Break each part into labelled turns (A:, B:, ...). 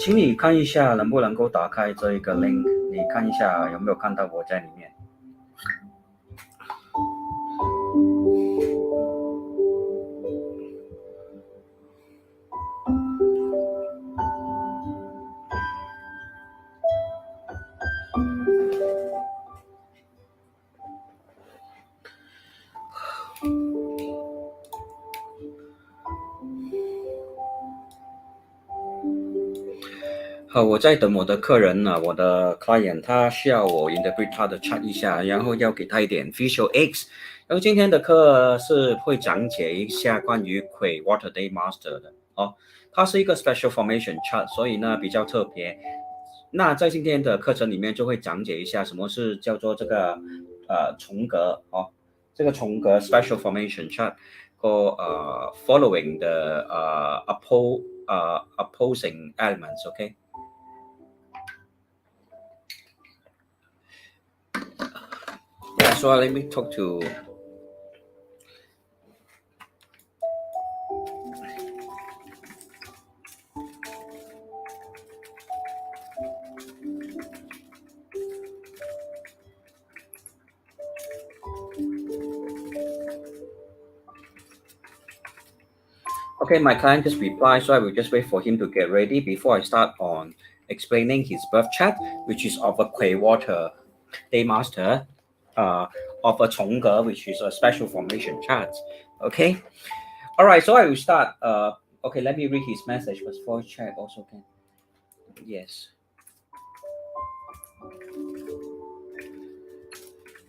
A: 请你看一下能不能够打开这一个 link， 你看一下有没有看到我在里面。好，我在等我的客人呢，我的 client 他需要我 interpret 他的 chart 一下，然后要给他一点 visual aids。然后今天的课是会讲解一下关于癸 Water Daymaster 的哦，它是一个 special formation chart， 所以呢比较特别。那在今天的课程里面就会讲解一下什么是叫做这个重格哦，这个重格 special formation chart called following the opposing elements，OK？Yeah, so let me talk to Okay, my client just replied, so I will just wait for him to get ready before I start on explaining his birth chart, which is of a Kui Water Daymaster, of a Chongge, which is a special formation chart. Okay, all right. So I will start. Okay, let me read his message. But voice chat also can. Yes.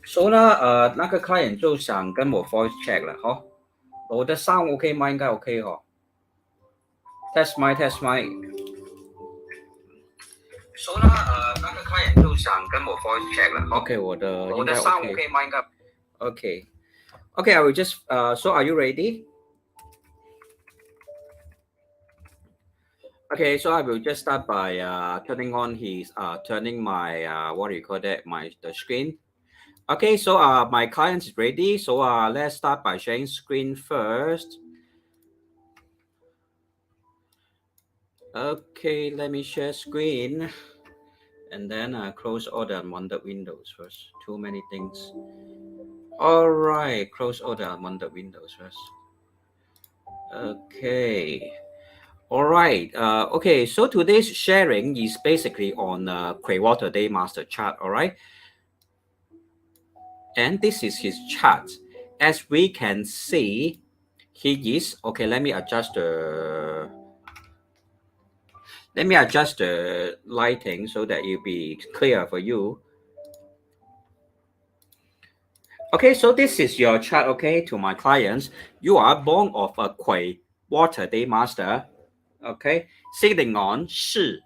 A: So 呢，那个 client 就想跟我 voice check 了，哈。我的 sound OK 吗？应该 OK 哈。Test mic, test mic。So 呢，那个 client 就想跟我 voice check 了。OK， 我的 sound OK 吗？应该 OK。Okay, I will just. So are you ready? Okay, so I will just start by turning on his turning my what do you call that? The screen. Okay, so my client is ready. So let's start by sharing screen first. Okay, let me share screen, and then close all the unwanted windows first. Too many things. All right, close all the unwanted windows first. Okay. All right. Okay, so today's sharing is basically on Kui Water Daymaster chart. All right. And this is his chart. As we can see, he is okay. Let me adjust the lighting so that it'll be clear for you. Okay, so this is your chart. Okay, to my clients, you are born of a Kui Water Daymaster. Okay, sitting on Shi.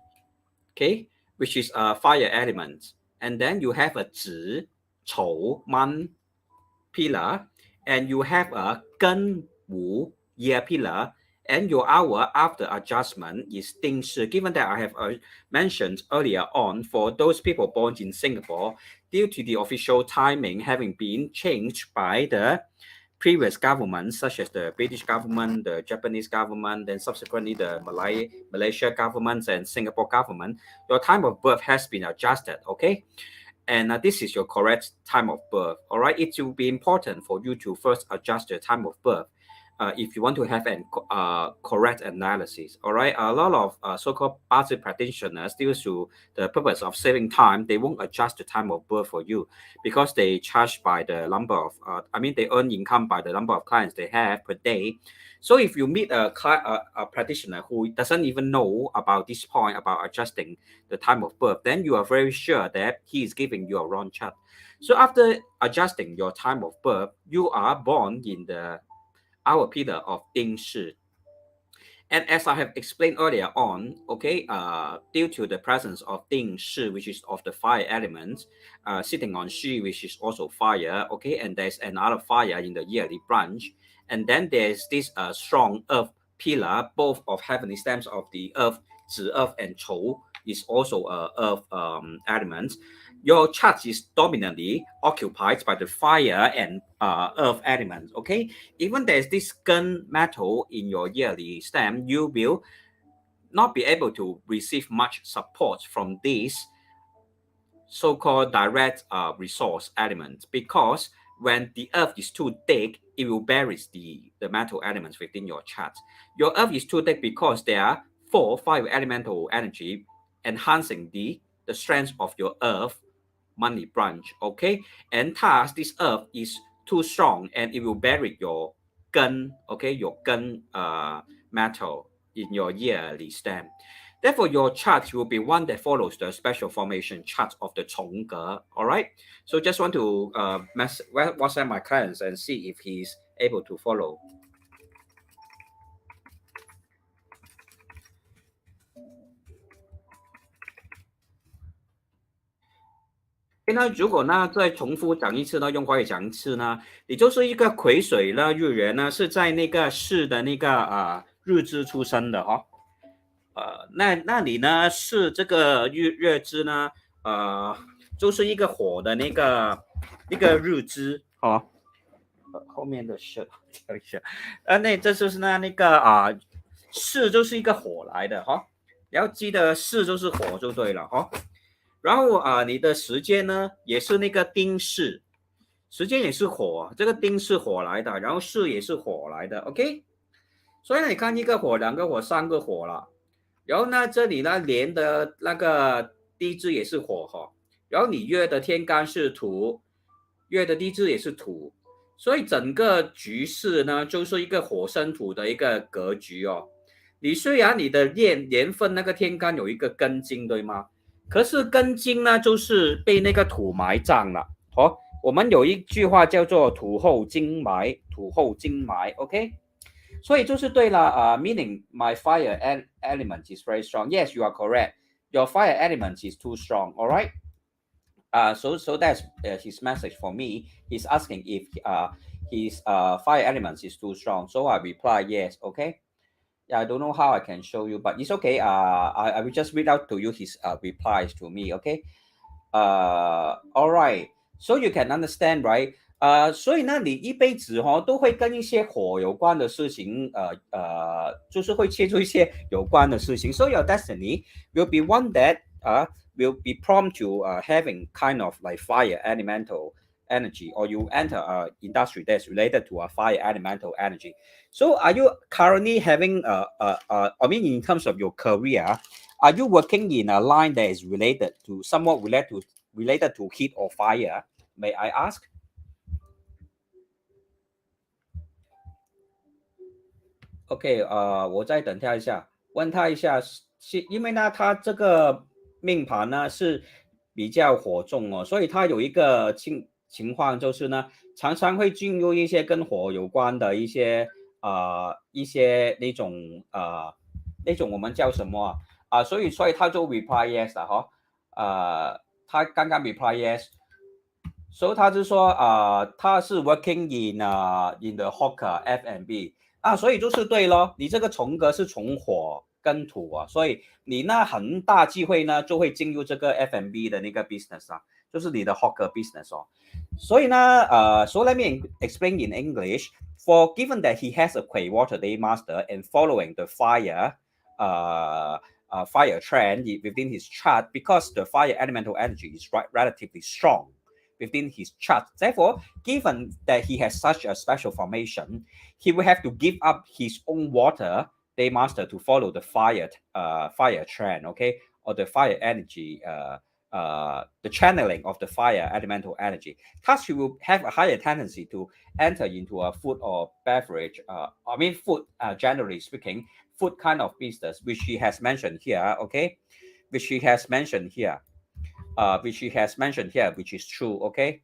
A: Okay, which is a fire element, and then you have a Zhi, Chou, Man pillar, and you have a Geng, Wu, year pillar, and your hour after adjustment is Ding Shi. Given that I have mentioned earlier on, for those people born in Singapore, due to the official timing having been changed by the previous governments, such as the British government, the Japanese government, then subsequently the Malaysia governments and Singapore government, your time of birth has been adjusted, okay? And this is your correct time of birth, all right? It will be important for you to first adjust the time of birth if you want to have a correct analysis, all right? A lot of so-called BaZi practitioners, due to the purpose of saving time, they won't adjust the time of birth for you because they charge by the number of, they earn income by the number of clients they have per day. So if you meet a practitioner who doesn't even know about this point, about adjusting the time of birth, then you are very sure that he is giving you a wrong chart. So after adjusting your time of birth, you are born in the hour pillar of Ding Shi. And as I have explained earlier on, okay, due to the presence of Ding Shi, which is of the fire element, sitting on Shi, which is also fire, okay, and there's another fire in the yearly branch, and then there's this strong earth pillar, both of heavenly stems of the earth, Zi earth and Chou is also earth element. Your chart is dominantly occupied by the fire and earth elements, okay? Even there's this gun metal in your yearly stem, you will not be able to receive much support from these so-called direct resource elements, because when the earth is too thick, it will bury the metal elements within your chart. Your earth is too thick because there are 4 fire elemental energy enhancing the strength of your earth money branch, okay? And thus this earth is too strong and it will bury your Geng, okay, your Geng metal in your yearly stem. Therefore, your chart will be one that follows the special formation chart of the 重格. All right. So just want to WhatsApp my clients and see if he's able to follow. 那如果呢再重复讲一次呢，用华语讲一次呢，你就是一个癸水呢日元呢是在那个巳的那个日支出生的哈。那你呢是这个月支呢就是一个火的那个日支哦。后面的是调一下，那这就是那个巳就是一个火来的哈，你要记得巳就是火就对了哈。然后你的时间呢也是那个丁巳，时间也是火，这个丁是火来的，然后巳也是火来的 ，OK。所以你看一个火、2个火、3个火了，然后呢这里呢连的那个地支也是火哈，然后你月的天干是土，月的地支也是土，所以整个局势呢就是一个火生土的一个格局哦。你虽然你的年份那个天干有一个庚金，对吗？可是庚金呢，就是被那个土埋葬了。哦，我们有一句话叫做土后金埋，土后金埋 ，OK。所以就是对了meaning my fire element is very strong. Yes, you are correct. Your fire element is too strong. All right. So that's his message for me. He's asking if his fire element is too strong. So I reply yes. Okay. Yeah, I don't know how I can show you, but it's okay. I will just read out to you his replies to me. Okay. All right. So you can understand, right? 所以呢，你一辈子都会跟一些火有关的事情，就是会接触一些有关的事情。So your destiny will be one that will be prompt to having kind of like fire elemental energy, or you enter an industry that's related to a fire elemental energy. So are you currently having I mean in terms of your career, are you working in a line that is somewhat related to heat or fire? May I ask? OK， 我再等他一下，问他一下，是因为呢，他这个命盘呢是比较火重哦，所以他有一个情况就是呢，常常会进入一些跟火有关的一些那种我们叫什么所以他就 reply yes 了哈，他刚刚 reply yes。所以他就说他是 working in the hawker F&B 所以就是对咯，你这个重格是从火跟土所以你那很大机会呢就会进入这个 F&B 的那个 business 就是你的 hawker business 所以呢so let me explain in English. For given that he has a Kui water Daymaster and following the fire trend within his chart, because the fire elemental energy is relatively strong within his chart. Therefore, given that he has such a special formation, he will have to give up his own water Daymaster to follow the fire trend, okay, or the fire energy, the channeling of the fire elemental energy. Thus, he will have a higher tendency to enter into a food or beverage, food, generally speaking, food kind of business, which he has mentioned here, okay, which he has mentioned here. Which is true. Okay.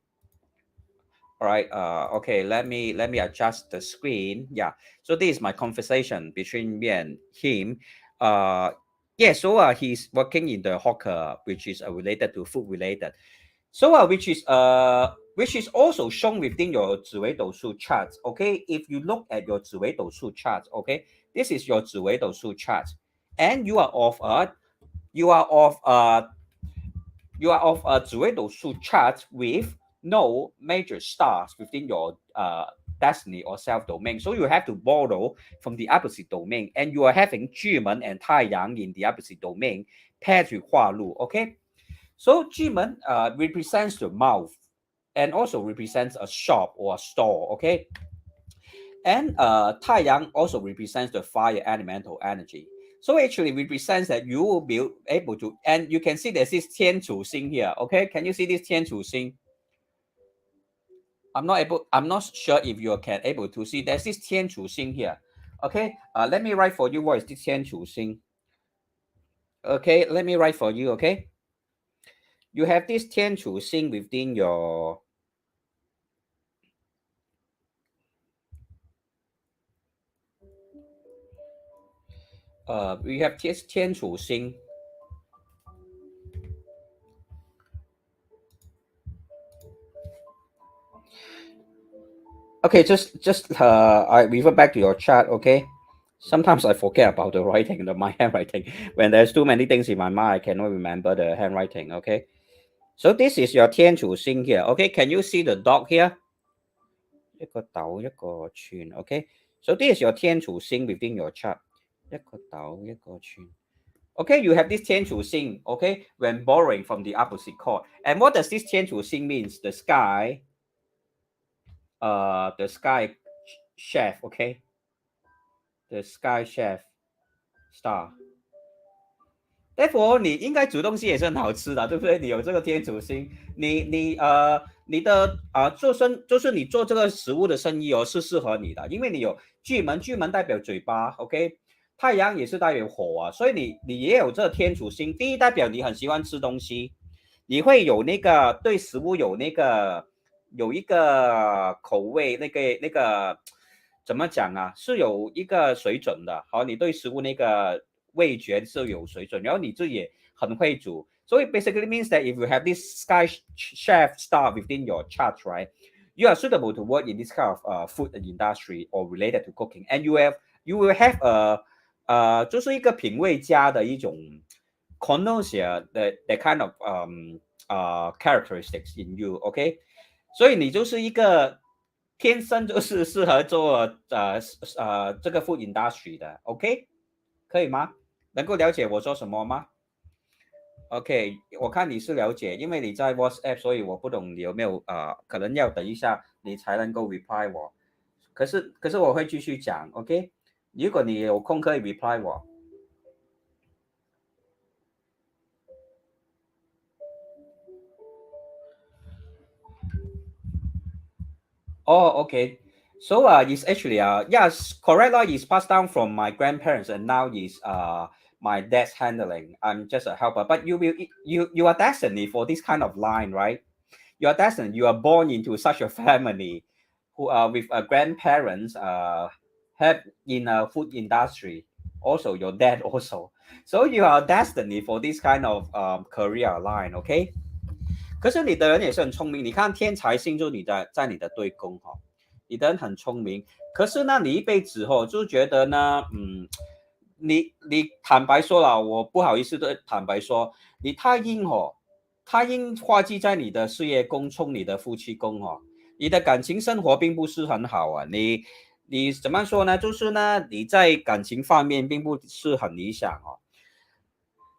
A: All right. Okay. Let me adjust the screen. Yeah. So this is my conversation between me and him. Yeah. So he's working in the hawker, which is related to food related. So which is also shown within your 紫微斗数 chart. Okay. If you look at your 紫微斗数 chart, okay, this is your 紫微斗数 chart, and you are of a 紫微斗数 chart with no major stars within your destiny or self-domain. So you have to borrow from the opposite domain, and you are having 巨门 and 太阳 in the opposite domain paired with 化禄. Okay, so 巨门represents the mouth and also represents a shop or a store. Okay, and 太阳 also represents the fire elemental energy. So actually represents that you will be able to, and you can see there's this 天主星 here. Okay, can you see this 天主星? I'm not sure if you can able to see. There's this 天主星 here. Okay, let me write for you what is this 天主星. Okay, let me write for you. Okay, you have this 天主星 within your we have this 天主星. Okay, just I revert back to your chart. Okay, sometimes I forget about the writing, my handwriting. When there's too many things in my mind, I cannot remember the handwriting. Okay, so this is your 天主星 here. Okay, can you see the dog here? 一個斗一個串. Okay, so this is your 天主星 within your chart. 一個斗一個串. Okay, you have this 天主星. Okay, when borrowing from the opposite chord. And what does this 天主星means? The sky chef. Okay, the sky chef star. Therefore 你应该煮东西也是很好吃的，对不对？你有这个天主星，你的就是你做这个食物的生意哦，是适合你的，因为你有巨门，巨门代表嘴巴 ，OK， 太阳也是代表火啊，所以你也有这个天主星。第一代表你很喜欢吃东西，你会有那个对食物有一个口味，那个怎么讲啊？是有一个水准的。好，你对食物那个味觉是有水准，然后你自己也很会煮。So it basically means that if you have this sky chef star within your chart, right, you are suitable to work in this kind of food industry or related to cooking, and you will have就是一个品味家的一种 connoisseur the kind of characteristics in you, OK? 所以你就是一个天生就是适合做这个 food industry 的 ，OK？ 可以吗？能够了解我说什么吗 ？OK， 我看你是了解，因为你在 WhatsApp， 所以我不懂你有没有可能要等一下你才能够 reply 我。可是我会继续讲 ，OK？ 如果你有空可以 reply 我。Oh, okay. So it's actually yes, correct. It's passed down from my grandparents, and now is my dad's handling. I'm just a helper, but you are destined for this kind of line, right? You are destined. You are born into such a family, who with grandparents have in a food industry. Also, your dad also. So you are destined for this kind of career line. Okay. 可是你的人也是很聪明，你看天才星就是你在你的对宫哈，你的人很聪明。可是呢，你一辈子哦，就觉得呢，你坦白说了，我不好意思的坦白说，你太阴哦，太阴化忌在你的事业宫冲你的夫妻宫哦，你的感情生活并不是很好啊。你怎么说呢？就是呢，你在感情方面并不是很理想哦。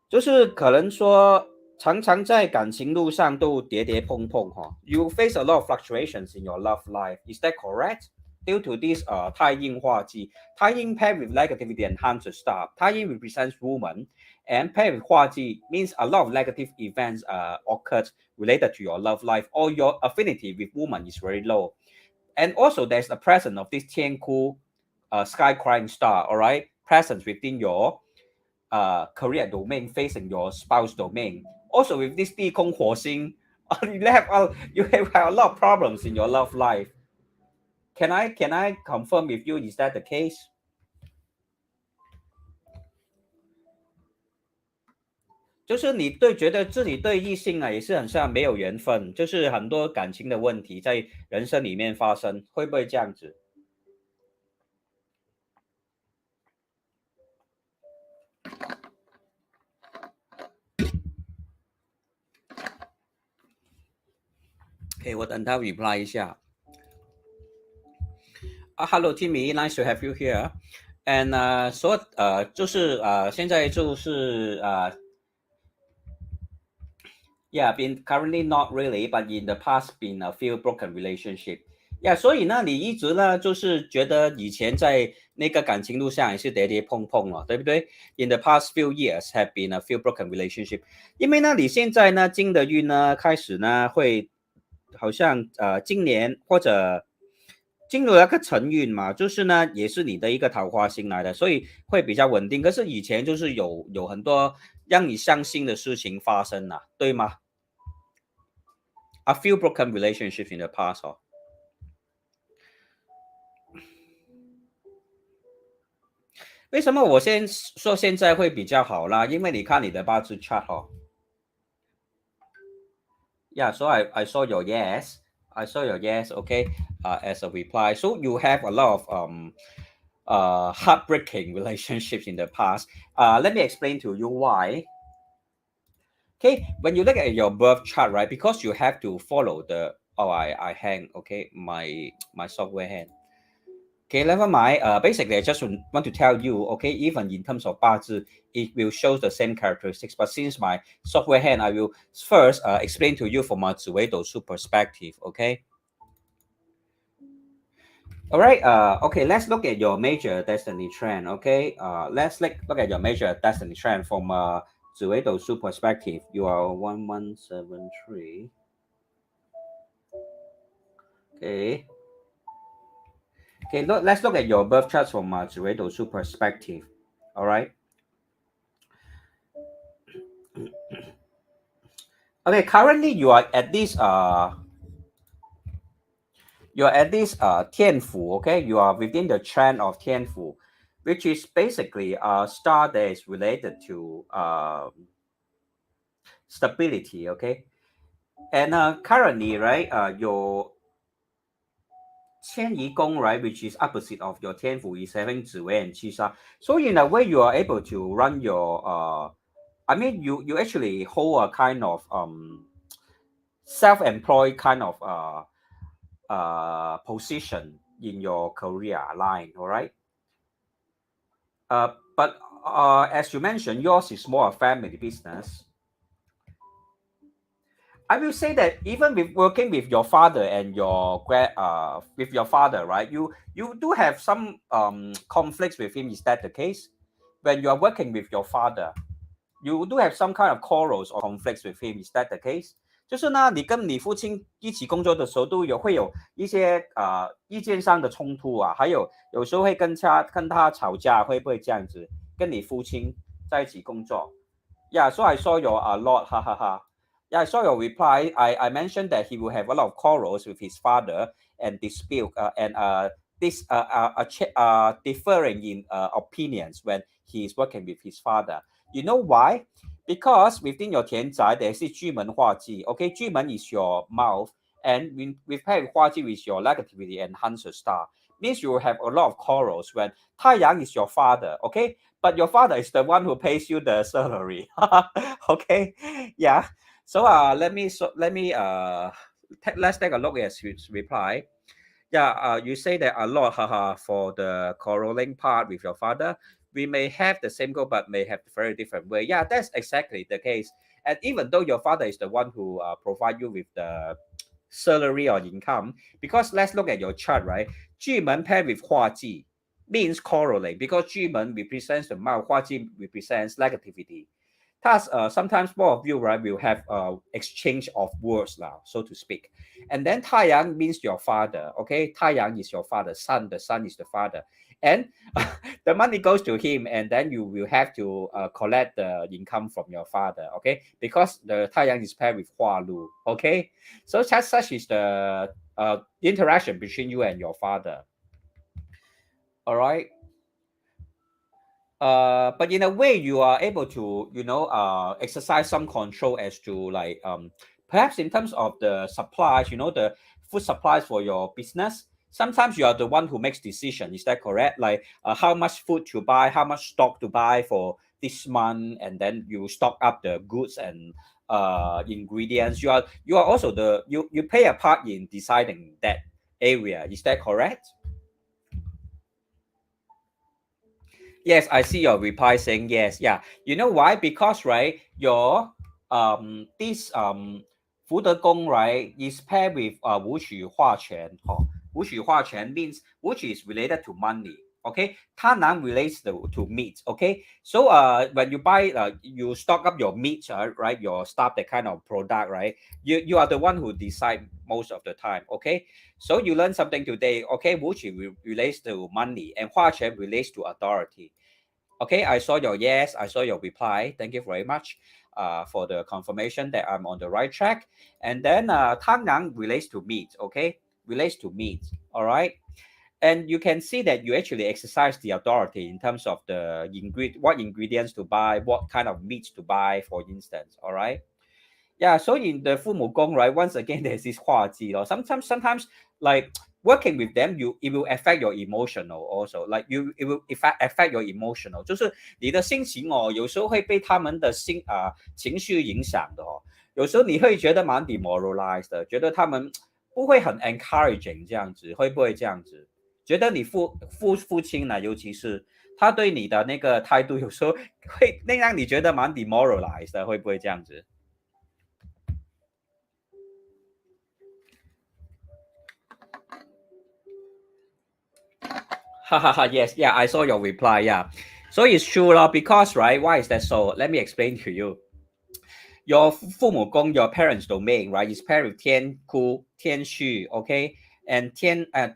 A: 就是可能说常常在感情路上都跌跌碰碰哈。You face a lot of fluctuations in your love life. Is that correct? Due to this 太阴化忌，太阴 paired with negativity and harm to stop. 太阴 represents woman and paired with 化忌 means a lot of negative events occurred related to your love life or your affinity with woman is very low. And also there's the presence of this 天哭 sky crying star, all right, presence within your career domain facing your spouse domain. Also with this 地空火星, you have a lot of problems in your love life. Can I confirm with you, is that the case? 就是你觉得自己对异性也是很像没有缘分，就是很多感情的问题在人生里面发生，会不会这样子？OK，我等他 reply 一下。Hello Timmy, nice to have you here. And 就是现在就是yeah, been currently not really, but in the past been a few broken relationship. Yeah, 所以呢，你一直呢就是觉得以前在那个感情路上也是跌跌碰碰了，对不对？In the past few years have been a few broken relationship. 因为呢，你现在呢金的运呢开始呢会好像今年或者进入了个辰运嘛，就是呢也是你的一个桃花星来的，所以会比较稳定。可是以前就是有很多让你伤心的事情发生啊，对吗？A few broken relationships in the past 哦。为什么我先说现在会比较好啦？因为你看你的八字 chart 哦。Yeah, so I saw your yes. I saw your yes, okay, as a reply. So you have a lot of heartbreaking relationships in the past. Let me explain to you why. Okay, when you look at your birth chart, right, because you have to follow the I hang, okay, my software hand. Okay, never mind. Basically, I just want to tell you, okay, even in terms of 八字, it will show the same characteristics. But since my software hand, I will first explain to you from a 紫微斗数 perspective, okay? All right. Okay, let's look at your major destiny trend, okay? Let's look at your major destiny trend from a 紫微斗数 perspective. You are 1173. Okay. Okay, let's look at your birth chart from a 紫微斗数 perspective. All right. Okay, currently you are at this Tianfu, okay? You are within the trend of Tianfu, which is basically a star that is related to stability, okay? And currently, right, your 迁移宫, right, which is opposite of your 天府, is having 紫微 and 七杀. So in a way, you are able to run your I mean, you actually hold a kind of self-employed kind of position in your career line, all right? But as you mentioned, yours is more a family business. I will say that even with working with your father and with your father, right? You do have some conflicts with him. Is that the case? When you are working with your father, you do have some kind of quarrels or conflicts with him. Is that the case? 就是呢，你跟你父亲一起工作的时候，会有一些意见上的冲突啊，还有时候会跟他吵架，会不会这样子？跟你父亲在一起工作 ？Yeah, so I saw your a lot, ha ha ha. Yeah, I saw your reply. I mentioned that he will have a lot of quarrels with his father and dispute and differing in opinions when he is working with his father. You know why? Because within your 田宅 there is 巨门化忌. Okay, 巨门 is your mouth, and with paired 化忌 with your negativity and Hanser star. Means you will have a lot of quarrels when 太阳 is your father. Okay, but your father is the one who pays you the salary. Okay, yeah. So let's take a look at his reply. Yeah, you say that a lot, haha, for the quarreling part with your father. We may have the same goal, but may have very different way. Yeah, that's exactly the case. And even though your father is the one who provide you with the salary or income, because let's look at your chart, right? 巨门 paired with 化忌 means quarreling because 巨门 represents the mouth, 化忌 represents negativity. Thus, sometimes both of you, right, will have exchange of words now, so to speak. And then 太阳 means your father, okay? 太阳 is your father, the sun is the father. And the money goes to him, and then you will have to collect the income from your father, okay? Because the 太阳 is paired with 化禄, okay? So such is the interaction between you and your father. All right. But in a way, you are able to, exercise some control as to like, perhaps in terms of the supplies, the food supplies for your business. Sometimes you are the one who makes decision. Is that correct? Like how much food to buy, how much stock to buy for this month, and then you stock up the goods and ingredients. You are also you play a part in deciding that area. Is that correct? Yes, I see your reply saying yes. Yeah. You know why? Because right, your this福德宫 right is paired with 武曲化权. Wu Xu Hua Quan means which is related to money. Okay, Tanan relates to meat. Okay, so when you buy you stock up your meat, right, your stuff, that kind of product, right, you are the one who decide most of the time. Okay, so you learn something today. Okay, which relates to money and Hua Quan relates to authority. Okay, I saw your yes, I saw your reply. Thank you very much for the confirmation that I'm on the right track. And then Tang Yang relates to meat. Okay, relates to meat. All right. And you can see that you actually exercise the authority in terms of the what ingredients to buy, what kind of meat to buy, for instance. All right. Yeah, so in the 父母宫, right, once again, there's this 化忌. Sometimes, like working with them, it will affect your emotional also. Like it will affect your emotional. 就是你的心情有时候会被他们的情绪影响的。有时候你会觉得蛮 demoralized 的，觉得他们不会很 encouraging 这样子，会不会这样子？觉得你父亲呢，尤其是他对你的那个态度，有时候会让你觉得蛮 demoralized 的，会不会这样子？Yes, yeah, I saw your reply. Yeah, so it's true, because right, why is that so? Let me explain to you. Your 父母宫, your parents' domain, right, is paired with 天哭、天戌, okay, and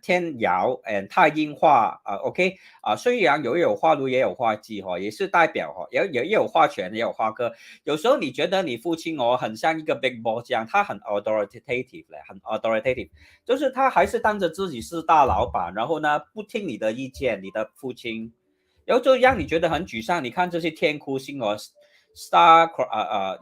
A: 天姚 and 太阴化, okay, 虽然有化禄也有化忌，也是代表，也有化权也有化科。有时候你觉得你父亲很像一个 big boss 这样，他很 authoritative 很 authoritative，就是他还是当着自己是大老板，然后呢，不听你的意见，你的父亲，然后就让你觉得很沮丧。你看这些天哭星 star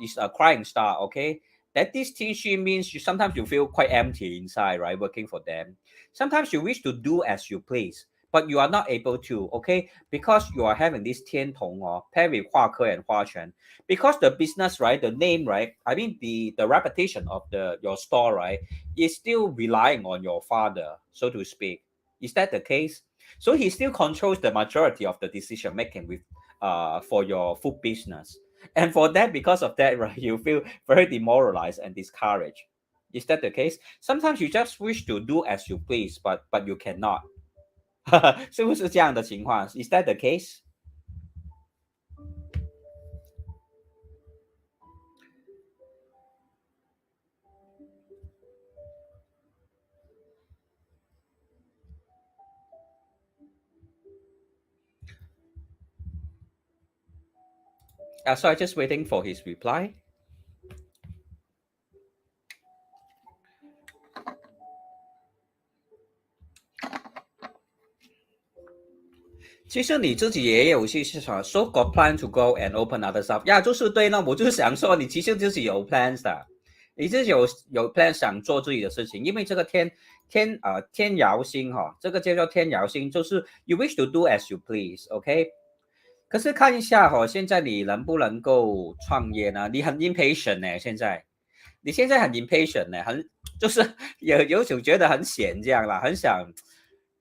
A: is a crying star. Okay, that this teaching means sometimes you feel quite empty inside, right, working for them. Sometimes you wish to do as you please, but you are not able to. Okay, because you are having this 天同 paired with 化科 and 化权. Because the business, right, the name, right, I mean the reputation of your store, right, is still relying on your father, so to speak. Is that the case? So he still controls the majority of the decision making with for your food business. And for that, because of that, right, you feel very demoralized and discouraged. Is that the case? Sometimes you just wish to do as you please, but you cannot. 是不是这样的情况? Is that the case? So I'm just waiting for his reply. 其实你自己也有去市场 so got plan to go and open other stuff. 呀，就是对呢，我就想说你其实自己有 plans 的，你自己有 plan 想做自己的事情，因为这个天姚星这个叫做天姚星，就是 you wish to do as you please, OK？ 可是看一下现在你能不能够创业呢？你很 impatient 呢，你现在很 impatient 呢，就是有种觉得很闲这样了，很想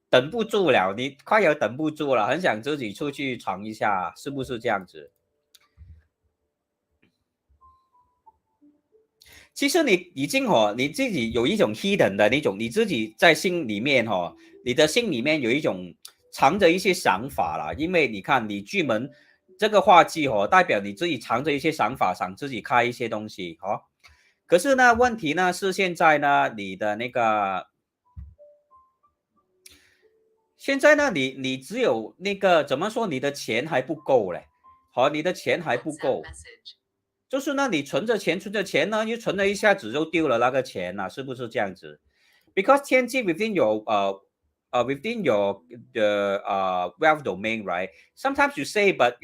A: 等不住了，你快要等不住了，很想自己出去闯一下，是不是这样子？其实你已经你自己有一种 hidden 的那种，你自己在心里面你有一种藏着一些想法啦，因为你看你巨门这个化忌代表你自己藏着一些想法，想自己开一些东西。可是呢，问题呢是现在呢，你的那个现在呢，你只有那个怎么说，你的钱还不够嘞，好，你的钱还不够，就是呢，你存着钱，存着钱呢，又存了一下子又丢了那个钱呢，是不是这样子？ Because 天机 within your wealth domain, right? Sometimes you say, but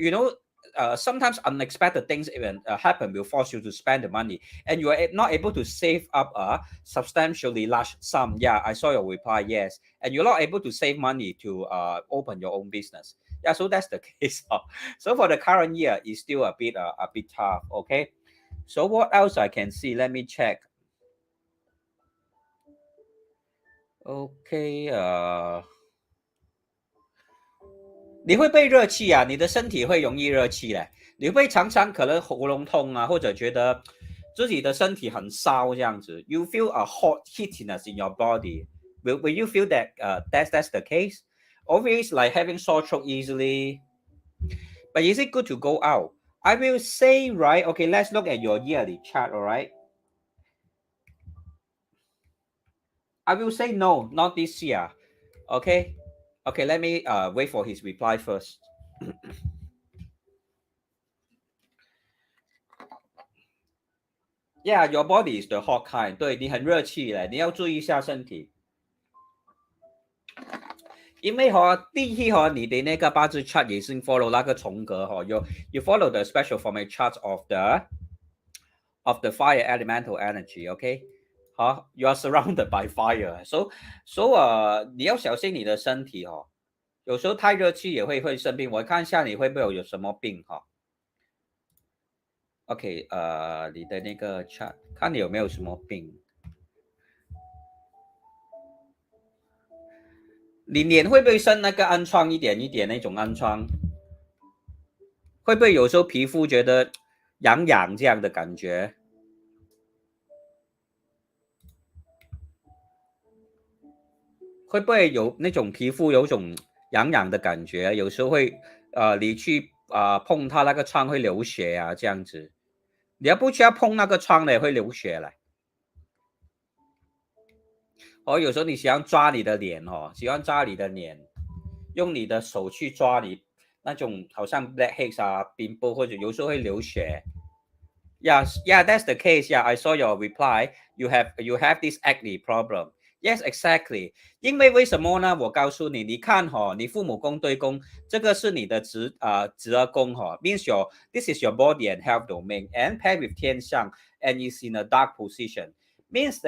A: sometimes unexpected things even happen will force you to spend the money, and you are not able to save up a substantially large sum. Yeah, I saw your reply. Yes, and you're not able to save money to open your own business. Yeah, so that's the case. So for the current year, it's still a bit tough. Okay. So what else I can see? Let me check. Okay. 你会不会热气啊？你的身体会容易热气嘞？你会不会常常可能喉咙痛啊，或者觉得自己的身体很烧这样子 ？You feel a hot heatiness in your body. Will you feel that that's the case? Always like having sore throat easily. But is it good to go out? I will say, right, okay, let's look at your yearly chart, all right? I will say no, not this year. Okay? Okay, let me wait for his reply first. Yeah, your body is the hot kind. 对，你很热气嘞，你要注意一下身体。因为第一你的那个八字 chart 也是 follow 那个重格you follow the special format chart of the fire elemental energy, okay? 好 you are surrounded by fire. So 你要小心你的身体有时候太热气也会生病。我看一下你会不会有什么病OK 你的那个 chart 看你有没有什么病。你脸会不会生那个暗疮一点一点那种暗疮？会不会有时候皮肤觉得痒痒这样的感觉？会不会有那种皮肤有种痒痒的感觉？有时候会你去碰它那个疮会流血啊，这样子。你要不需要碰那个疮的会流血嘞。有时候你喜欢抓你的脸喜欢抓你的脸，用你的手去抓你那种好像 blackheads 啊、pimple 或者有时候会流血。Yeah, that's the case. Yeah, I saw your reply. You have this acne problem. Yes, exactly. 因为为什么呢？我告诉你，你看你父母宫对宫，这个是你的职业宫means this is your body and health domain and paired with 天相 and is in a dark position. Means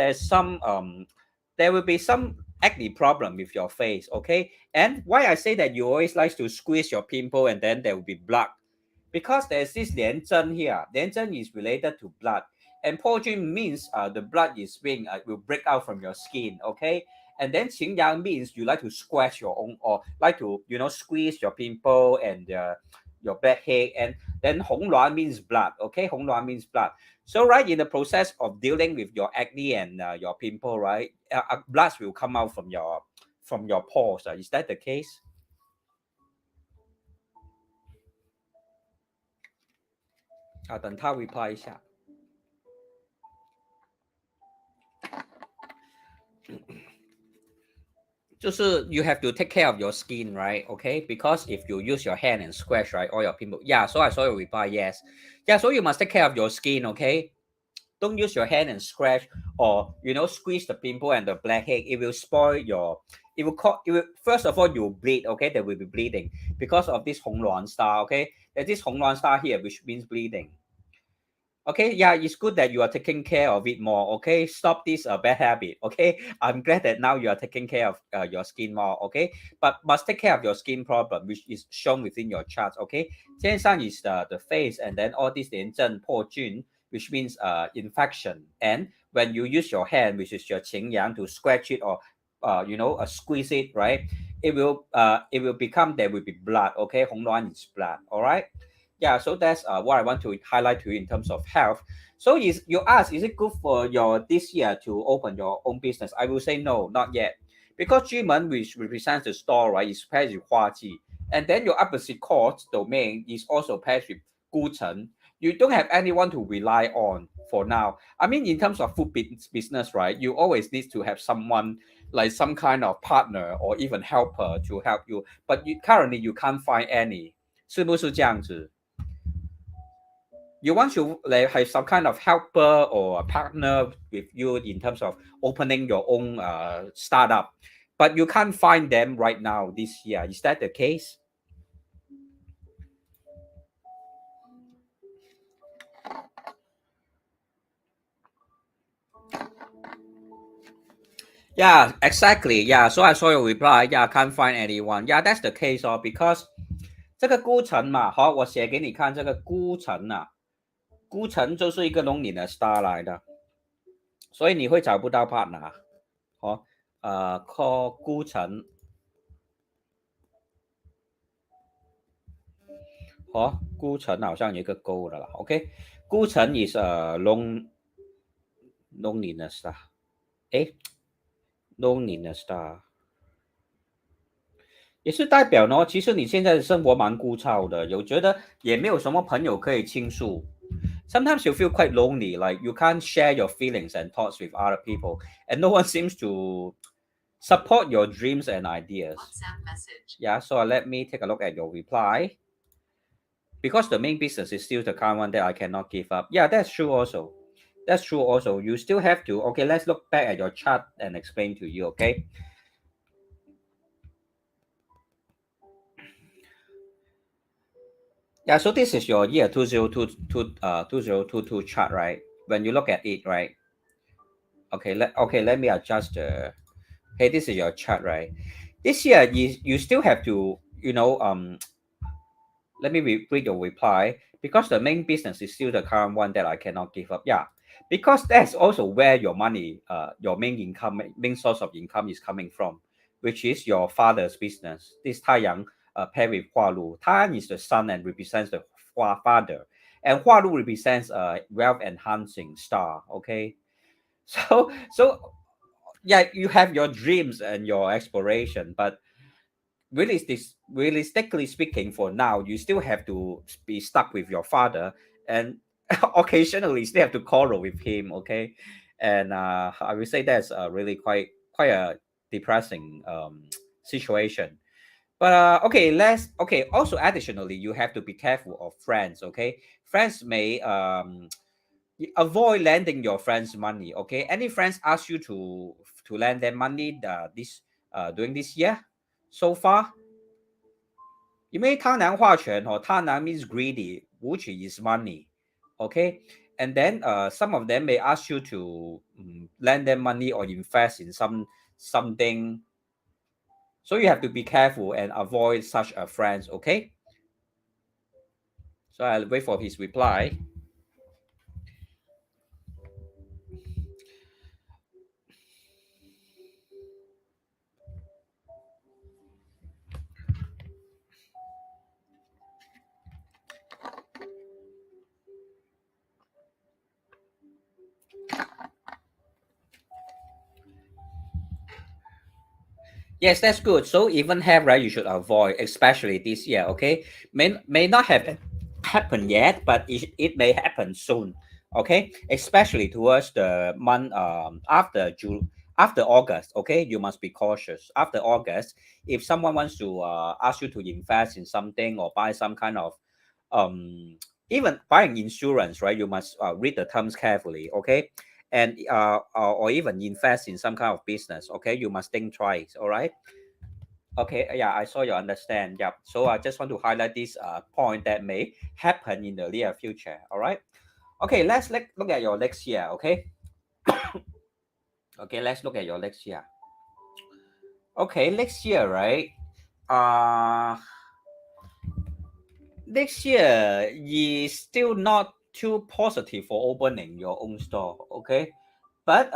A: there will be some acne problem with your face, okay? And why I say that you always like to squeeze your pimple and then there will be blood because there's this 廉贞 here. 廉贞 is related to blood. And 破军 means the blood is being will break out from your skin, okay? And then 擎羊 means you like to scratch your own or like to squeeze your pimple and your blackhead. And then 红鸾 means blood, okay? 红鸾 means blood. So right in the process of dealing with your acne and your pimple, right, blood will come out from your pores. Is that the case? 等他 reply 一下。就是 you have to take care of your skin, right? Okay, because if you use your hand and scratch, right, all your pimple. Yeah, so I saw your reply. Yes, yeah. So you must take care of your skin. Okay, don't use your hand and scratch or squeeze the pimple and the blackhead. It will spoil your. It will cause. It will, first of all, you will bleed. Okay, there will be bleeding because of this 红鸾 star. Okay, there's this 红鸾 star here, which means bleeding. Okay, yeah, it's good that you are taking care of it more. Okay, stop this bad habit. Okay, I'm glad that now you are taking care of your skin more. Okay, but must take care of your skin problem, which is shown within your chart. Okay, 天上 is the face, and then all this 廉贞破军, which means infection. And when you use your hand, which is your 擎羊, to scratch it or squeeze it, right? It will become there will be blood. Okay, 红鸾 is blood. All right. Yeah, so that's what I want to highlight to you in terms of health. So you ask, is it good for your this year to open your own business? I will say no, not yet. Because Jimen, which represents the store, right, is paired with Huaji. And then your opposite court domain is also paired with Guchen. You don't have anyone to rely on for now. I mean, in terms of food business, right, you always need to have someone like some kind of partner or even helper to help you. But currently you can't find any. 是不是这样子？You want to have some kind of helper or a partner with you in terms of opening your own startup, but you can't find them right now this year. Is that the case? Yeah, exactly. Yeah, so I saw your reply. Yeah, can't find anyone. Yeah, that's the case. Because 这个孤城嘛，好，我写给你看这个孤城啊，孤城就是一个龙年的 star 来的，所以你会找不到 partner。call 孤城哦，孤城好像有一个勾的啦。OK， 孤城 is loneliness 啊，诶 loneliness 啊，也是代表呢，其实你现在的生活蛮枯燥的，有觉得也没有什么朋友可以倾诉。Sometimes you feel quite lonely, like you can't share your feelings and thoughts with other people, and no one seems to support your dreams and ideas. WhatsApp message. Yeah, so let me take a look at your reply. Because the main business is still the current one that I cannot give up. Yeah, that's true also. That's true also. You still have to, okay, let's look back at your chart and explain to you, okay? Yeah, so this is your year 2022 chart, right? When you look at it, right? Okay, let me adjust the. Hey, this is your chart, right? This year, you still have to, let me read your reply. Because the main business is still the current one that I cannot give up. Yeah, because that's also where your money, your main income, main source of income is coming from, which is your father's business. This 太阳 paired with 化禄. 太阳 is the sun and represents the father, and 化禄 represents a wealth enhancing star. Okay, so yeah, you have your dreams and your exploration, but realistically speaking, for now, you still have to be stuck with your father, and occasionally still have to quarrel with him. Okay, and I would say that's really quite a depressing situation. But okay. Also, additionally, you have to be careful of friends. Okay, friends may avoid lending your friends money. Okay, any friends ask you to lend them money during this year so far? 因为贪婪化权贪婪 means greedy, which is money. Okay, and then some of them may ask you to lend them money or invest in something. So you have to be careful and avoid such a friends. Okay. So I'll wait for his reply. Yes, that's good. So even have, right, you should avoid, especially this year. Okay, may not have happened yet, but it may happen soon. Okay, especially towards the month after June, after August. Okay, you must be cautious. After August, if someone wants to ask you to invest in something or buy some kind of even buying insurance, right, you must read the terms carefully. Okay, and or even invest in some kind of business. Okay, you must think twice. All right. Okay, yeah, I saw you understand. Yeah, so I just want to highlight this point that may happen in the near future. All right. Okay, let's look at your next year. Okay. Okay, let's look at your next year. Okay, next year, right? uh Next year is still not too positive for opening your own store. Okay, but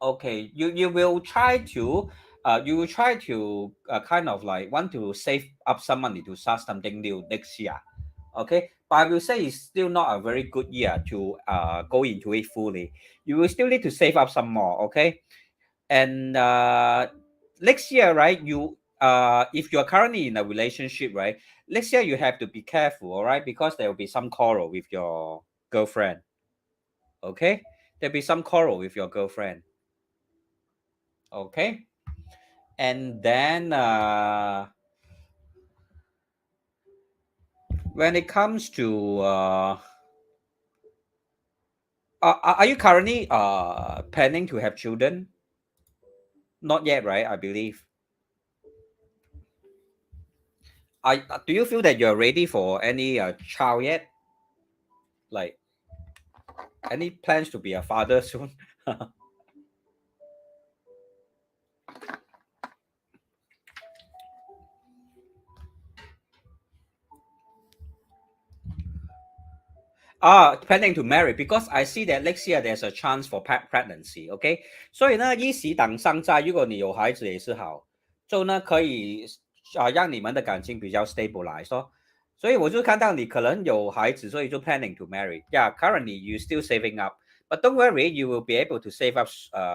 A: okay, you will try to kind of like want to save up some money to start something new next year. Okay, but I will say it's still not a very good year to go into it fully. You will still need to save up some more. Okay, and next year, right, you if you're currently in a relationship, right, next year you have to be careful. All right, because there will be some quarrel with your girlfriend. Okay, there'll be some quarrel with your girlfriend. Okay, and then when it comes to are you currently planning to have children? Not yet, right? I believe. Do you feel that you're ready for any child yet? Like any plans to be a father soon? Planning to marry because I see that next year there's a chance for pregnancy. Okay, 所以呢，一喜挡上在，如果你有孩子也是好，就呢可以让你们的感情比较 stabilize 哦。所以我就看到你可能有孩子，所以就 planning to marry. Yeah, currently you still saving up, but don't worry, you will be able to save up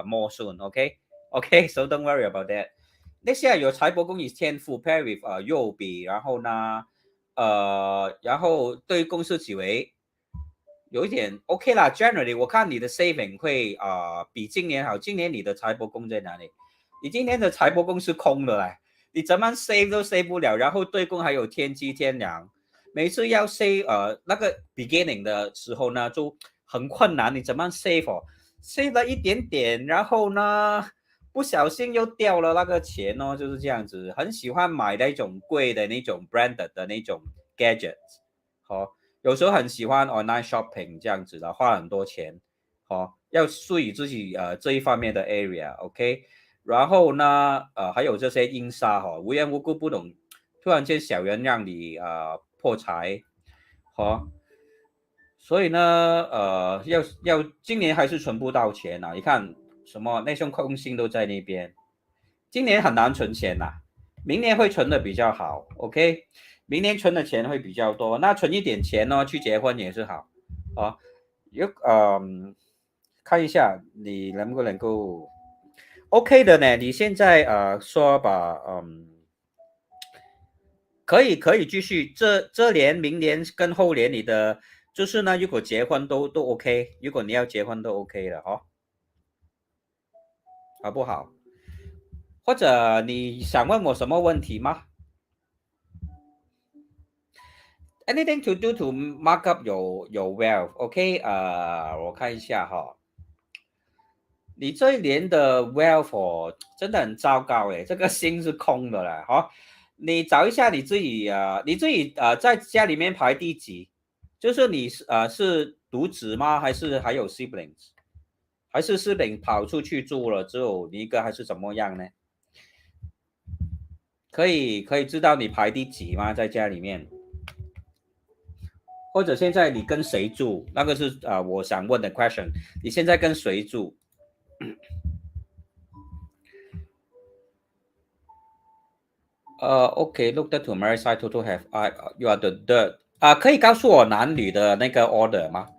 A: more soon. Okay, okay, so don't worry about that. Next year 有财帛宫与天赋 pair with 右比，然后呢，然后对公司几为有一点 OK 啦。Generally 我看你的 saving 会比今年好。今年你的财帛宫在哪里？你今年的财帛宫是空的嘞，你怎么 save 都 save 不了。然后对宫还有天机天梁，每次要 save 那个 beginning 的时候呢就很困难。你怎么 save 哦？save 了一点点，然后呢不小心又掉了那个钱哦，就是这样子。很喜欢买那种贵的那种 branded 的那种 gadgets， 好。有时候很喜欢 online shopping 这样子的，花很多钱，要注意自己这一方面的 area，OK。然后呢，还有这些阴杀无缘无故不懂，突然间小人让你破财，所以呢，要今年还是存不到钱啊。你看什么那些空星都在那边，今年很难存钱呐，明年会存的比较好 ，OK。明年存的钱会比较多，那存一点钱呢，去结婚也是好，看一下你能不能够 OK 的呢？你现在说吧，可以继续，这年、明年跟后年你的就是呢，如果结婚都 OK， 如果你要结婚都 OK 了好不好？或者你想问我什么问题吗？Anything to do to mark up your wealth? OK， 我看一下你这一年的 wealth 真的很糟糕诶，这个心是空的了你找一下你自己在家里面排第几？就是你是独子吗？还是还有 siblings？还是 sibling 跑出去住了只有你一个，还是怎么样呢？可以知道你排第几吗？在家里面？或者现在你跟谁住？那个是我想问的 question。你现在跟谁住？OK, look at to my side to have you are the third。可以告诉我男女的那个 order 吗？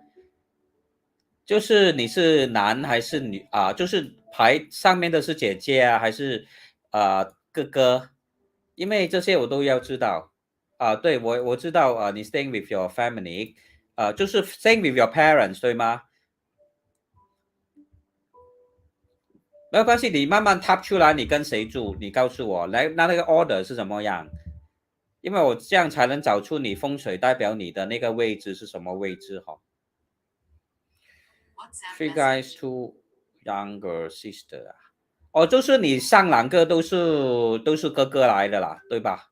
A: 就是你是男还是女就是排上面的是姐姐还是哥哥？因为这些我都要知道对，我知道你 staying with your family，就是 staying with your parents 对吗？没有关系，你慢慢 tap 出来，你跟谁住？你告诉我，来，那个 order 是怎么样？因为我这样才能找出你风水代表你的那个位置是什么位置Three guys, two younger sister 就是你上两个都是哥哥来的啦，对吧？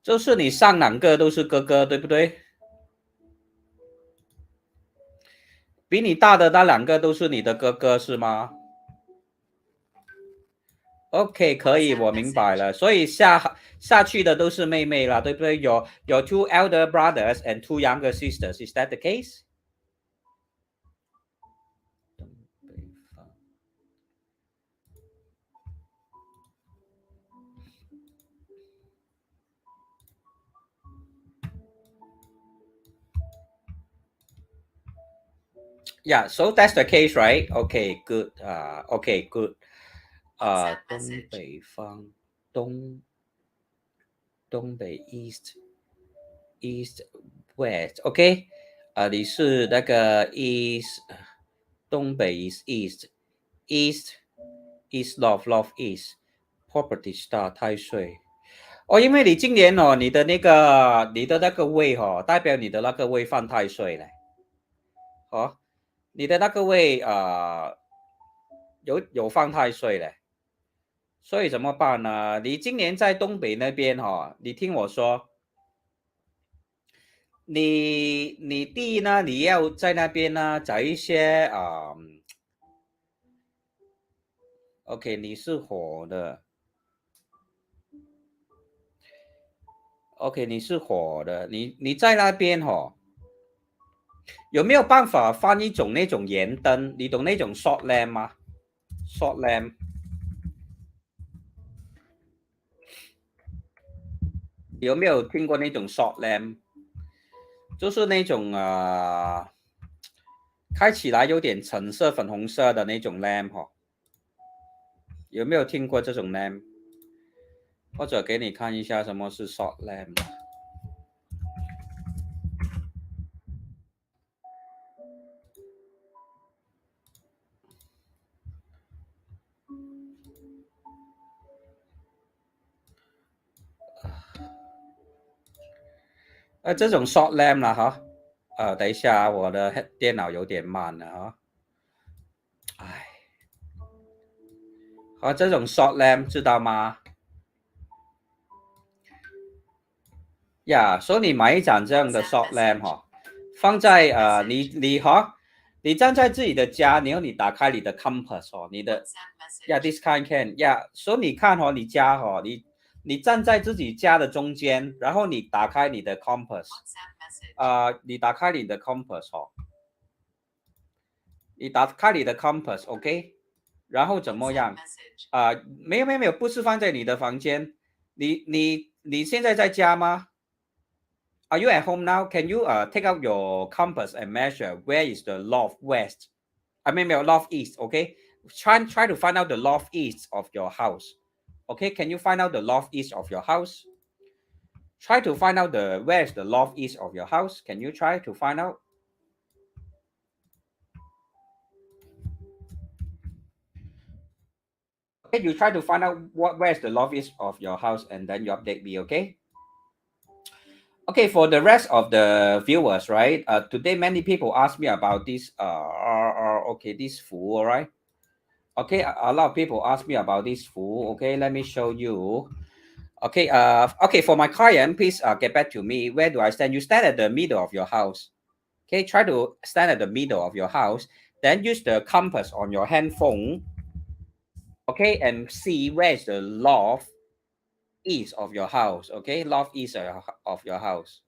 A: 就是你上两个都是哥哥，对不对？比你大的那两个都是你的哥哥是吗？OK， 可以，我明白了。所以下去的都是妹妹了，对不对？Your two elder brothers and two younger sisters. Is that the case? Yeah, so that's the case, right? Okay, good. Okay, good. 东北方，东北 east west. OK，你是那个 east，东北 is east north east property star 太岁。因为你今年你的那个位代表你的那个位犯太岁嘞。你的那个位有犯太岁嘞。所以怎么办呢？你今年在东北那边你听我说，你第一呢，你要在那边呢找一些OK， 你是火的 ，OK， 你是火的，你在那边有没有办法放一种那种盐灯？你懂那种 short lamp 吗 ？short lamp 有没有听过那种 short lamp？就是那种开起来有点橙色、粉红色的那种 lamp 哦。有没有听过这种 lamp？ 或者给你看一下什么是 short lamp。这种 short lamp 啦哈。等一下，我的电脑有点慢了哈。哎，好，这种 short lamp 知道吗？呀，所以你买一盏这样的 short lamp 哈，放在你站在自己的家，然后你打开你的 compass 哦，你的this kind can 所以你看你家你站在自己家的中间，然后你打开你的 compass，你打开你的 compass 你打开你的 compass，OK，然后怎么样？没有，不是放在你的房间，你现在在家吗？Are you at home now? Can you take out your compass and measure where is the north west? I mean, north east. Okay, try to find out the north east of your house. Okay, can you find out the north east of your house? Try to find out where is the north east of your house. Can you try to find out? Okay, you try to find out where is the north east of your house, and then you update me. Okay. Okay, for the rest of the viewers, right? Today many people ask me about this. Okay, this fool, all right? Okay, a lot of people ask me about this fool. Okay, let me show you. Okay, okay, for my client, please get back to me. Where do I stand? You stand at the middle of your house. Okay, try to stand at the middle of your house. Then use the compass on your handphone. Okay, and see where is the north east of your house. Okay, north east of your house.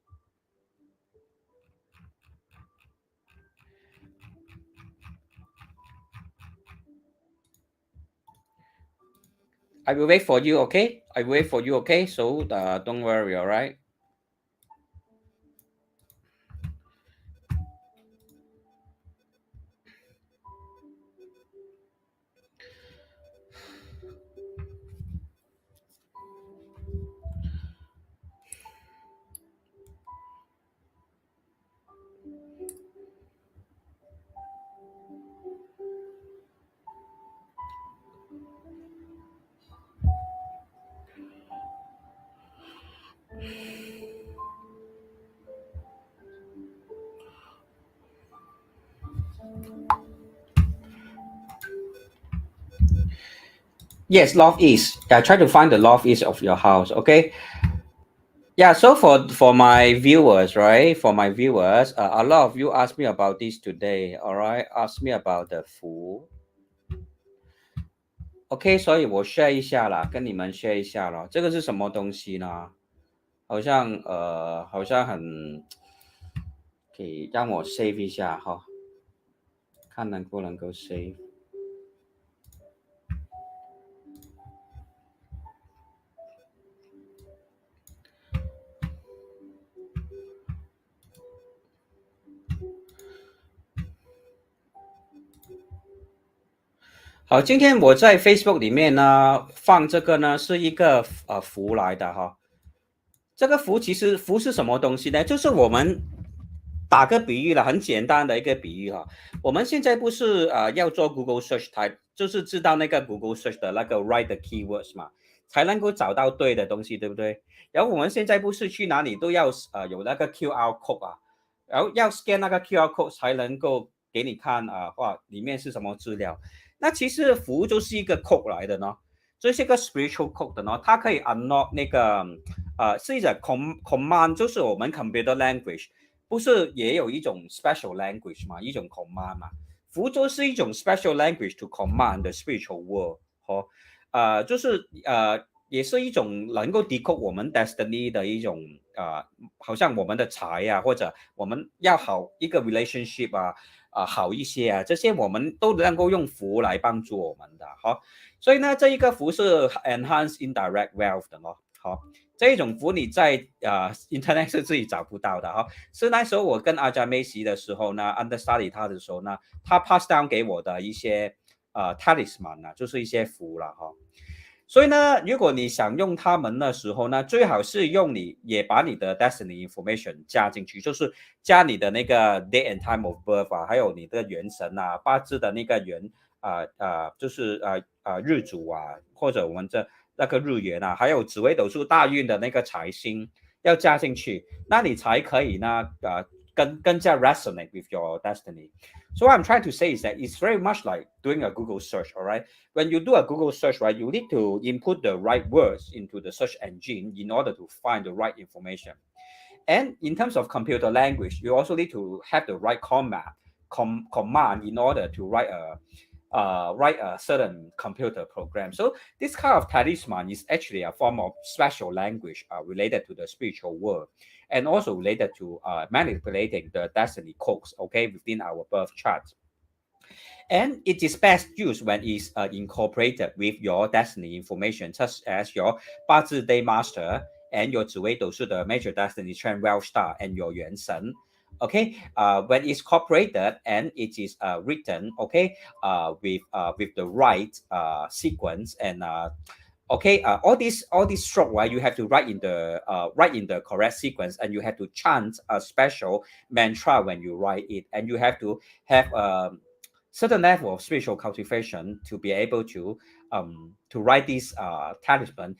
A: I will wait for you, okay? I will wait for you, okay? So don't worry, all right? Yes, northeast. Yeah, try to find the northeast of your house, okay? Yeah, so for my viewers, right? For my viewers, a lot of you asked me about this today, all right? Ask me about the food. OK， 所以我 share 一下啦，跟你们 share 一下咯。这个是什么东西呢？好像很，可以让我 save 一下哈，看能不能够 save。好，今天我在 Facebook 里面呢放这个呢是一个符来的哈。这个符其实符是什么东西呢？就是我们打个比喻了，很简单的一个比喻哈。我们现在不是要做 Google Search 就是知道那个 Google Search 的那个 right 的 keywords 嘛，才能够找到对的东西，对不对？然后我们现在不是去哪里都要有那个 QR code 啊，然后要 scan 那个 QR code 才能够给你看哇里面是什么资料。那其实符就是一个 code 来的呢，这是一个 spiritual code 的呢，它可以 unlock 那个是一种 command， 就是我们 computer language 不是也有一种 special language 嘛，一种 command 嘛，符咒是一种 special language to command the spiritual world 就是也是一种能够 decode 我们 destiny 的一种好像我们的财啊，或者我们要好一个 relationship 好一些啊，这些我们都能够用符来帮助我们的哈。所以呢，这一个符是 enhance indirect wealth 的咯，好，这一种符你在internet 是自己找不到的哈。是那时候我跟阿加妹习的时候呢 ，understudy 他的时候呢，他 pass down 给我的一些talisman 啊，就是一些符了哈。所以呢，如果你想用它们的时候呢，最好是也把你的 destiny information 加进去，就是加你的那个 date and time of birth 啊，还有你的元神啊，八字的那个就是日主啊，或者我们那个日元啊，还有紫微斗数大运的那个财星要加进去，那你才可以呢更加 resonate with your destiny. So what I'm trying to say is that it's very much like doing a Google search, all right? When you do a Google search, right, you need to input the right words into the search engine in order to find the right information. And in terms of computer language, you also need to have the right command in order to write a certain computer program. So this kind of talisman is actually a form of special language related to the spiritual world, and also related to manipulating the destiny codes, okay, within our birth chart. And it is best used when it's incorporated with your destiny information, such as your 八字 Daymaster and your 紫微斗数的 major destiny trend well star and your 元神. Okay, when it's incorporated and it is written, okay, with the right sequence and okay, all these stroke, right, you have to write in the correct sequence, and you have to chant a special mantra when you write it, and you have to have certain level of spiritual cultivation to be able to write this talisman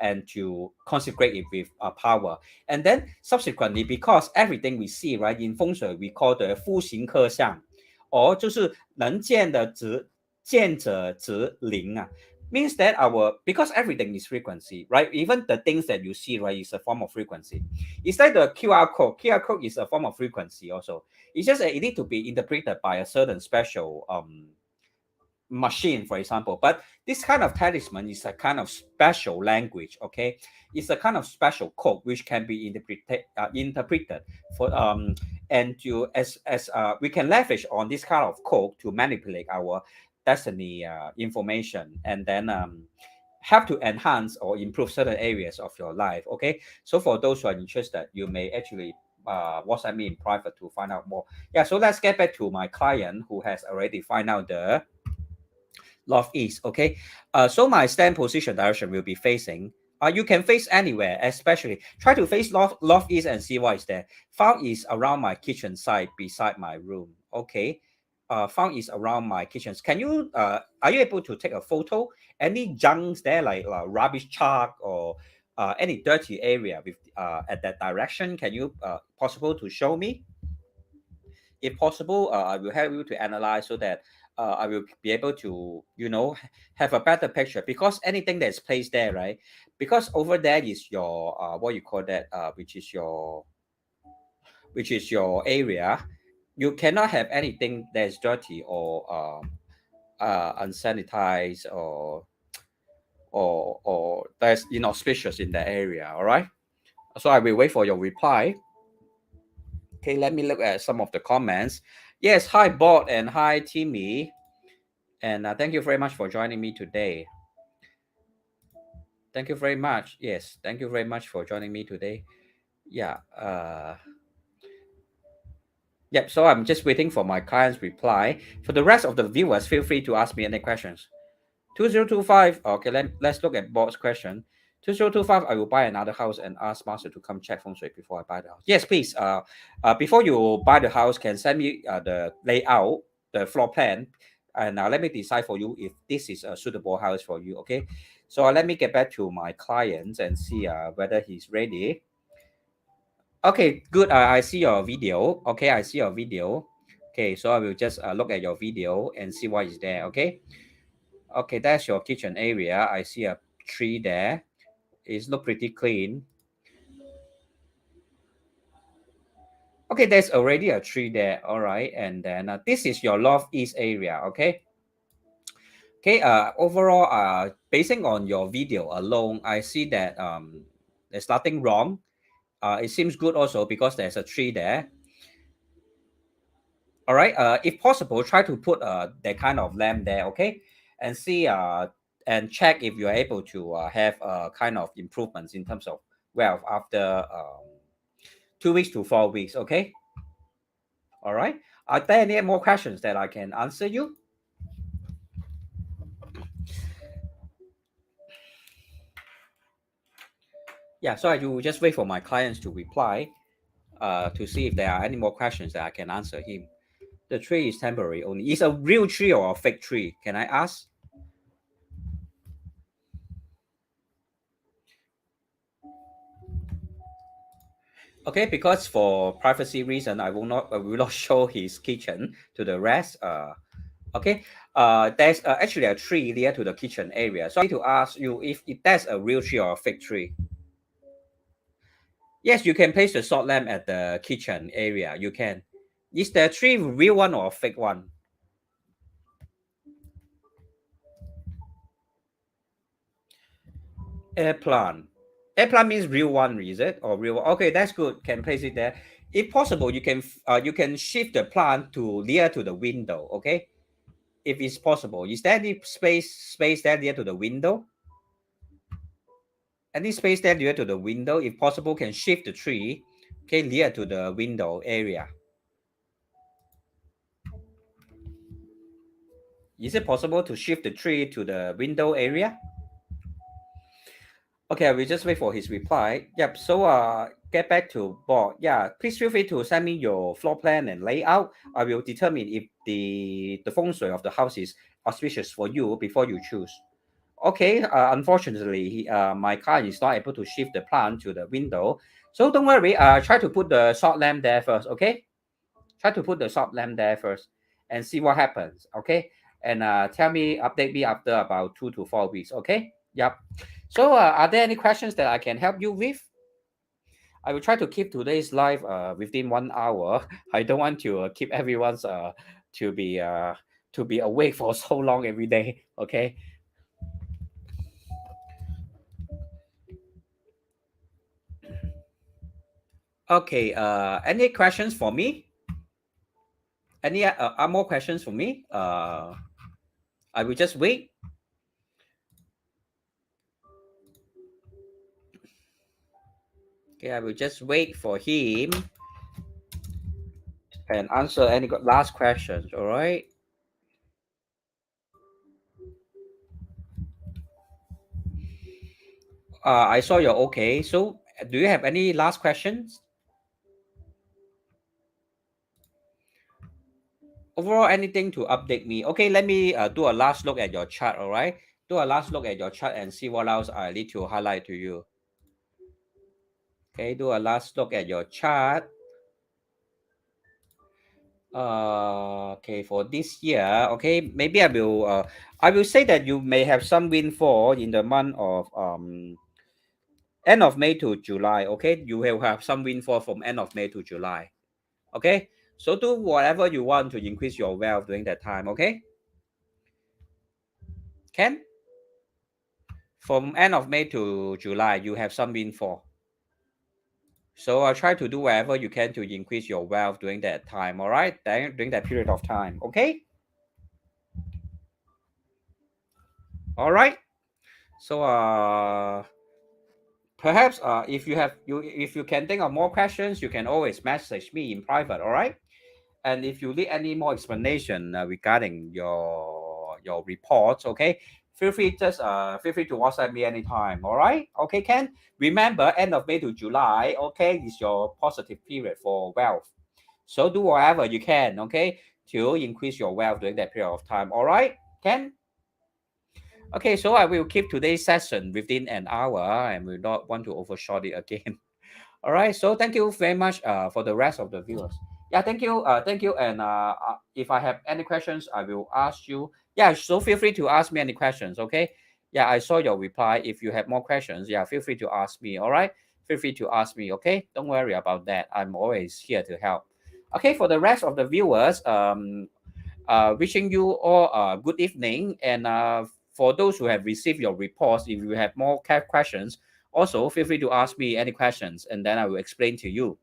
A: and to consecrate it with power. And then subsequently, because everything we see, right, in 风水 we call the 夫形克相，or 就是能见的见者则灵啊。Means that because everything is frequency, right? Even the things that you see, right, is a form of frequency. It's like the QR code. QR code is a form of frequency also. It's just that it need to be interpreted by a certain special machine, for example. But this kind of talisman is a kind of special language, okay? It's a kind of special code which can be interpreted for and to as we can leverage on this kind of code to manipulate our destiny information, and then have to enhance or improve certain areas of your life. Okay, so for those who are interested, you may actually WhatsApp me in private to find out more. Yeah, so let's get back to my client who has already find out the north east. Okay, so my stand position direction will be facing. You can face anywhere, especially try to face north east and see what is there. Found is around my kitchen side beside my room. Okay, found is around my kitchens. Can you are you able to take a photo? Any junks there, like rubbish truck or any dirty area with at that direction? Can you possible to show me? If possible, I will help you to analyze so that I will be able to, have a better picture, because anything that's placed there, right? Because over there is your what you call that, which is your area. You cannot have anything that's dirty or unsanitized or that's inauspicious in the area. All right. So I will wait for your reply. Okay, let me look at some of the comments. Yes, hi Bot and hi Timmy, and thank you very much for joining me today. Thank you very much. Yes, thank you very much for joining me today. Yeah. Yep. So I'm just waiting for my client's reply. For the rest of the viewers, feel free to ask me any questions. 2025. Okay, let's look at Bot's question. 2025, I will buy another house and ask master to come check feng shui before I buy the house. Yes, please. Before you buy the house, can send me the layout, the floor plan, and let me decide for you if this is a suitable house for you. Okay. So let me get back to my clients and see whether he's ready. Okay, good. I see your video. Okay, I see your video. Okay, so I will just look at your video and see what is there. Okay. Okay, that's your kitchen area. I see a tree there. It looks pretty clean. Okay, there's already a tree there. All right, and then this is your northeast area. Okay. Okay, overall, basing on your video alone, I see that there's nothing wrong. It seems good also because there's a tree there. All right, if possible, try to put that kind of lamp there, okay, and see and check if you are able to have kind of improvements in terms of wealth after 2 weeks to 4 weeks, okay. All right, are there any more questions that I can answer you? Yeah, so I will just wait for my clients to reply to see if there are any more questions that I can answer him. The tree is temporary only. Is a real tree or a fake tree? Can I ask? Okay, because for privacy reason, I will not show his kitchen to the rest. Okay. There's actually a tree near to the kitchen area. So I need to ask you if that's a real tree or a fake tree. Yes, you can place the salt lamp at the kitchen area. You can. Is the tree real one or a fake one? Air plant. Air plant means real one, is it? Or real? Okay, that's good. Can place it there. If possible, you can shift the plant to near to the window. Okay, if it's possible. Is there any space there near to the window? Any space there near to the window? If possible, can shift the tree. Okay, near to the window area. Is it possible to shift the tree to the window area? Okay, we just wait for his reply. Yep. So get back to Bob. Yeah, please feel free to send me your floor plan and layout. I will determine if the feng shui of the house is auspicious for you before you choose. Okay. Unfortunately, my client is not able to shift the plant to the window. So don't worry. Try to put the short lamp there first. Okay. Try to put the short lamp there first and see what happens. Okay. And update me after about 2 to 4 weeks. Okay. Yep. So, are there any questions that I can help you with? I will try to keep today's live within 1 hour. I don't want to keep everyone's to be uh, to be awake for so long every day. Okay. Okay. Any questions for me? Any more questions for me? I will just wait. Okay, I will just wait for him and answer any last questions. All right. I saw you're okay. So, do you have any last questions? Overall, anything to update me? Okay, let me do a last look at your chart. All right, do a last look at your chart and see what else I need to highlight to you. Okay, do a last look at your chart. Okay, for this year, okay, maybe I will say that you may have some windfall in the month of end of May to July. Okay, you will have some windfall from end of May to July. Okay, so do whatever you want to increase your wealth during that time. Okay, Ken, from end of May to July, you have some windfall. So try to do whatever you can to increase your wealth during that time. All right, during that period of time. Okay. All right. So perhaps if you can think of more questions, you can always message me in private. All right. And if you need any more explanation regarding your reports, okay, feel free to WhatsApp me anytime. All right, okay, Ken. Remember, end of May to July, okay, is your positive period for wealth. So do whatever you can, okay, to increase your wealth during that period of time. All right, Ken. Okay, so I will keep today's session within an hour, and will not want to overshot it again. All right. So thank you very much for the rest of the viewers. Yeah, thank you. Thank you. And if I have any questions, I will ask you. Yeah, so feel free to ask me any questions. Okay. Yeah, I saw your reply. If you have more questions, yeah, feel free to ask me. All right. Feel free to ask me. Okay. Don't worry about that. I'm always here to help. Okay. For the rest of the viewers, Wishing you all a good evening. And for those who have received your reports, if you have more questions, also feel free to ask me any questions, and then I will explain to you.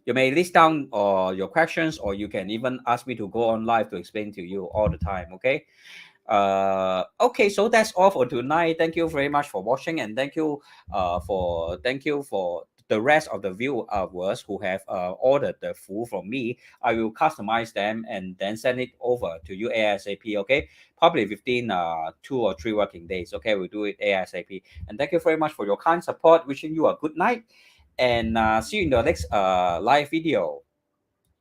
A: You may list down your questions, or you can even ask me to go on live to explain to you all the time. Okay. Okay, so that's all for tonight. Thank you very much for watching, and thank you for the rest of the viewers who have ordered the food from me. I will customize them and then send it over to you ASAP. Okay, probably within 2 or 3 working days. Okay, we'll do it ASAP. And thank you very much for your kind support. Wishing you a good night, and see you in the next live video.